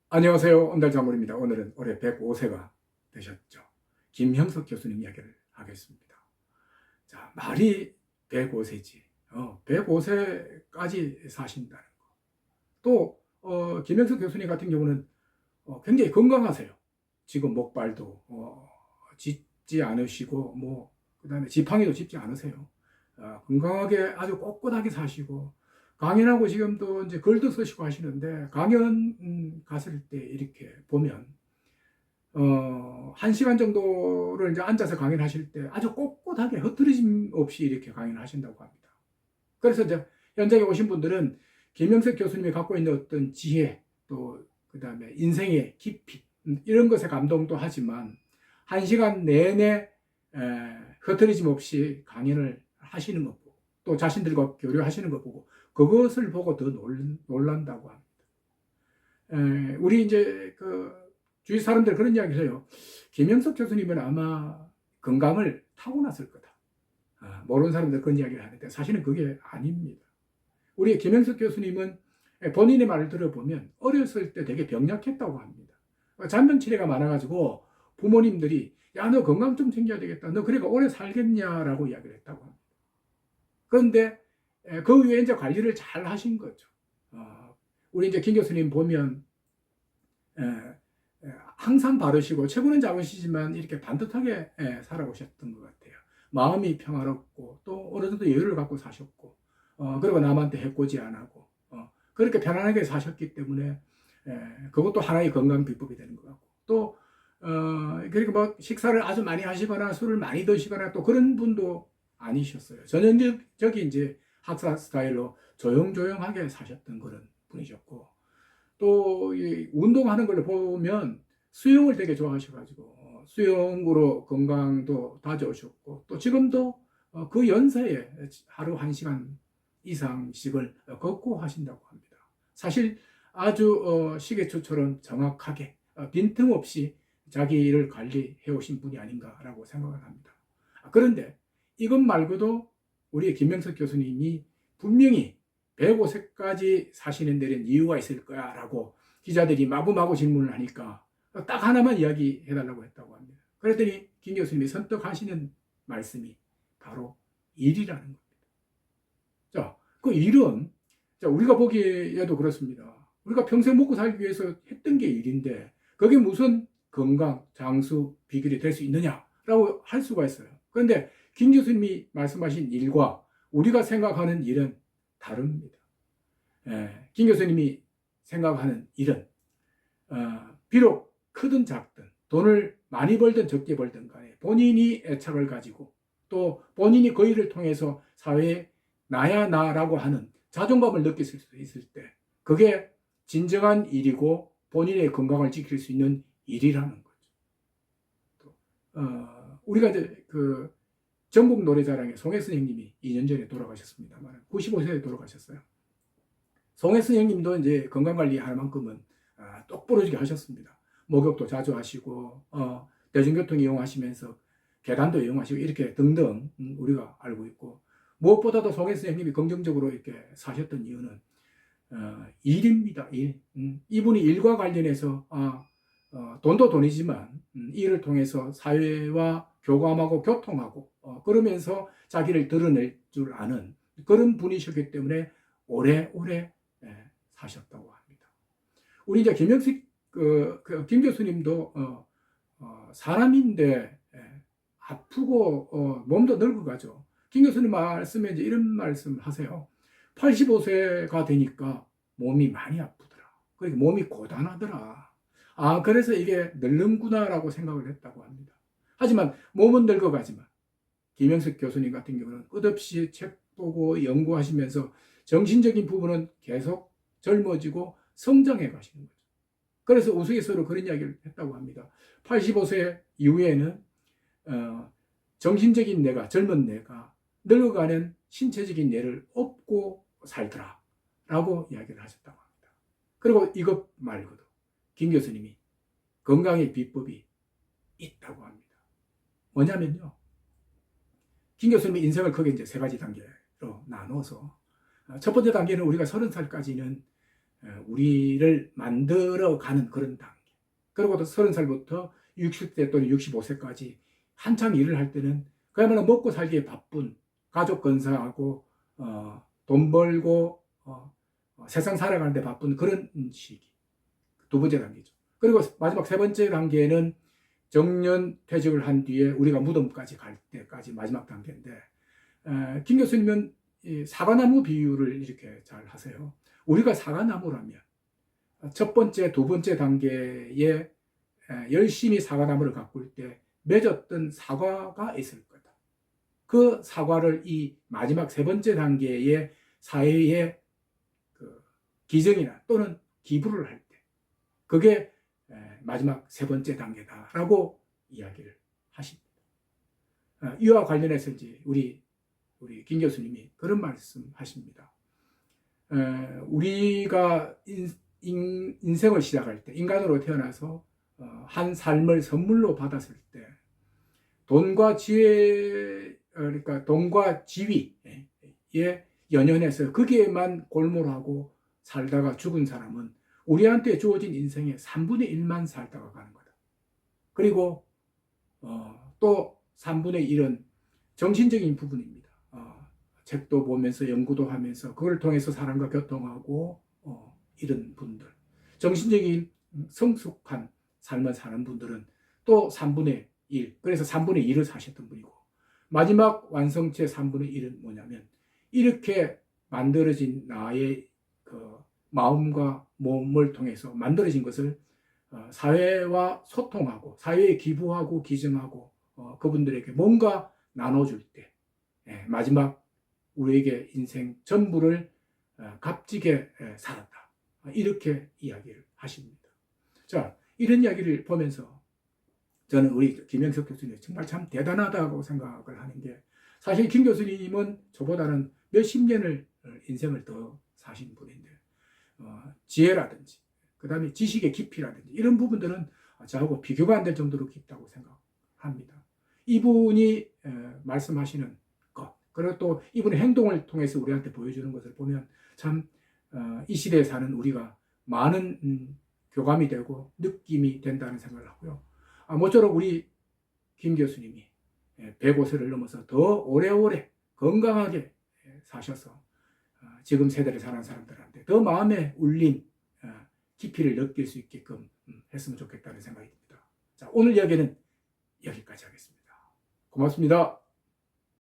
안녕하세요. 온달장군입니다. 오늘은 올해 105세가 되셨죠. 김형석 교수님 이야기를 하겠습니다. 자, 말이 105세지. 105세까지 사신다는 거. 또, 김형석 교수님 같은 경우는 굉장히 건강하세요. 지금 목발도 짚지 않으시고, 그 다음에 지팡이도 짚지 않으세요. 건강하게 아주 꼿꼿하게 사시고, 강연하고 지금도 이제 글도 쓰시고 하시는데, 강연 갔을 때 이렇게 보면, 1시간 정도를 이제 앉아서 강연하실 때 아주 꼿꼿하게 흐트러짐 없이 이렇게 강연하신다고 합니다. 그래서 이제 현장에 오신 분들은 김영석 교수님이 갖고 있는 어떤 지혜, 또 그 다음에 인생의 깊이, 이런 것에 감동도 하지만 1시간 내내 흐트러짐 없이 강연을 하시는 것 보고, 또 자신들과 교류하시는 것 보고, 그것을 보고 더 놀란다고 합니다. 우리 이제 그 주위 사람들 그런 이야기를 해요. 김영석 교수님은 아마 건강을 타고났을 거다. 모르는 사람들 그런 이야기를 하는데 사실은 그게 아닙니다. 우리 김영석 교수님은 본인의 말을 들어보면 어렸을 때 되게 병약했다고 합니다. 잔병치레가 많아가지고 부모님들이 야, 너 건강 좀 챙겨야 되겠다. 너 그러니까 오래 살겠냐라고 이야기를 했다고 합니다. 그런데 그 위에 이제 관리를 잘 하신 거죠. 우리 이제 김 교수님 보면 항상 바르시고 체구는 작으시지만 이렇게 반듯하게 살아오셨던 것 같아요. 마음이 평화롭고 또 어느 정도 여유를 갖고 사셨고, 그리고 남한테 해코지 안 하고, 그렇게 편안하게 사셨기 때문에 그것도 하나의 건강 비법이 되는 것 같고, 또 그리고 뭐 식사를 아주 많이 하시거나 술을 많이 드시거나 또 그런 분도 아니셨어요. 전형적인 이제 학사 스타일로 조용조용하게 사셨던 그런 분이셨고, 또 운동하는 걸 보면 수영을 되게 좋아하셔가지고 수영으로 건강도 다져오셨고, 또 지금도 그 연세에 하루 1시간 이상씩을 걷고 하신다고 합니다. 사실 아주 시계추처럼 정확하게 빈틈없이 자기 일을 관리해 오신 분이 아닌가라고 생각을 합니다. 그런데 이것 말고도 우리 김명석 교수님이 분명히 105세까지 사시는 데는 이유가 있을 거야 라고 기자들이 마구마구 질문을 하니까 딱 하나만 이야기해달라고 했다고 합니다. 그랬더니 김 교수님이 선뜻 하시는 말씀이 바로 일이라는 겁니다. 자, 그 일은 우리가 보기에도 그렇습니다. 우리가 평생 먹고 살기 위해서 했던 게 일인데 그게 무슨 건강, 장수, 비결이 될 수 있느냐라고 할 수가 있어요. 그런데 김 교수님이 말씀하신 일과 우리가 생각하는 일은 다릅니다. 김 교수님이 생각하는 일은 비록 크든 작든 돈을 많이 벌든 적게 벌든 간에 본인이 애착을 가지고 또 본인이 그 일을 통해서 사회에 나야 나라고 하는 자존감을 느낄 수 있을 때 그게 진정한 일이고 본인의 건강을 지킬 수 있는 일이라는 거죠. 우리가 이제 그 전국 노래자랑에 송혜선 형님이 2년 전에 돌아가셨습니다만 95세에 돌아가셨어요. 송혜선 형님도 이제 건강관리 할 만큼은 똑부러지게 하셨습니다. 목욕도 자주 하시고 대중교통 이용하시면서 계단도 이용하시고 이렇게 등등 우리가 알고 있고, 무엇보다도 송혜선 형님이 긍정적으로 이렇게 사셨던 이유는 일입니다. 일. 이분이 일과 관련해서 돈도 돈이지만 일을 통해서 사회와 교감하고 교통하고 그러면서 자기를 드러낼 줄 아는 그런 분이셨기 때문에 오래오래 사셨다고 합니다. 우리 이제 김영식 김 교수님도 사람인데 아프고 몸도 늙어가죠. 김 교수님 말씀에 이제 이런 말씀 하세요. 85세가 되니까 몸이 많이 아프더라. 그러니까 몸이 고단하더라. 그래서 이게 늙는구나라고 생각을 했다고 합니다. 하지만 몸은 늙어가지만 김영석 교수님 같은 경우는 끝없이 책 보고 연구하시면서 정신적인 부분은 계속 젊어지고 성장해 가시는 거죠. 그래서 우스갯소리로 그런 이야기를 했다고 합니다. 85세 이후에는 정신적인 내가, 젊은 내가 늙어가는 신체적인 뇌를 업고 살더라 라고 이야기를 하셨다고 합니다. 그리고 이것 말고도 김 교수님이 건강의 비법이 있다고 합니다. 뭐냐면요, 김 교수님이 인생을 크게 이제 3가지 단계로 나눠서 첫 번째 단계는 우리가 30살까지는 우리를 만들어가는 그런 단계. 그리고 또 30살부터 60세 또는 65세까지 한창 일을 할 때는 그야말로 먹고 살기에 바쁜 가족 건사하고 돈 벌고 세상 살아가는데 바쁜 그런 시기. 두 번째 단계죠. 그리고 마지막 세 번째 단계는 정년 퇴직을 한 뒤에 우리가 무덤까지 갈 때까지 마지막 단계인데 김 교수님은 사과나무 비유를 이렇게 잘 하세요. 우리가 사과나무라면 첫 번째, 두 번째 단계에 열심히 사과나무를 가꿀 때 맺었던 사과가 있을 거다. 그 사과를 이 마지막 세 번째 단계의 사회에 그 기증이나 또는 기부를 할 때 그게 마지막 세 번째 단계다라고 이야기를 하십니다. 이와 관련해서 이제 우리 김 교수님이 그런 말씀하십니다. 우리가 인생을 시작할 때 인간으로 태어나서 한 삶을 선물로 받았을 때 돈과 지혜 그러니까 돈과 지위에 연연해서 거기에만 골몰하고 살다가 죽은 사람은 우리한테 주어진 인생의 3분의 1만 살다가 가는 거다. 그리고 또 3분의 1은 정신적인 부분입니다. 책도 보면서 연구도 하면서 그걸 통해서 사람과 교통하고 이런 분들. 정신적인 성숙한 삶을 사는 분들은 또 3분의 1, 그래서 3분의 1을 사셨던 분이고 마지막 완성체 3분의 1은 뭐냐면 이렇게 만들어진 나의 그 마음과 몸을 통해서 만들어진 것을 사회와 소통하고 사회에 기부하고 기증하고 그분들에게 뭔가 나눠줄 때 마지막 우리에게 인생 전부를 값지게 살았다. 이렇게 이야기를 하십니다. 자, 이런 이야기를 보면서 저는 우리 김영석 교수님 정말 참 대단하다고 생각을 하는 게 사실 김 교수님은 저보다는 몇십 년을 인생을 더 사신 분인데 지혜라든지 그 다음에 지식의 깊이라든지 이런 부분들은 저하고 비교가 안 될 정도로 깊다고 생각합니다. 이분이 말씀하시는 것 그리고 또 이분의 행동을 통해서 우리한테 보여주는 것을 보면 참 이 시대에 사는 우리가 많은 교감이 되고 느낌이 된다는 생각을 하고요. 모쪼록 우리 김 교수님이 105세를 넘어서 더 오래오래 건강하게 사셔서 지금 세대를 사는 사람들한테 더 마음에 울림, 깊이를 느낄 수 있게끔 했으면 좋겠다는 생각이 듭니다. 자, 오늘 이야기는 여기까지 하겠습니다. 고맙습니다.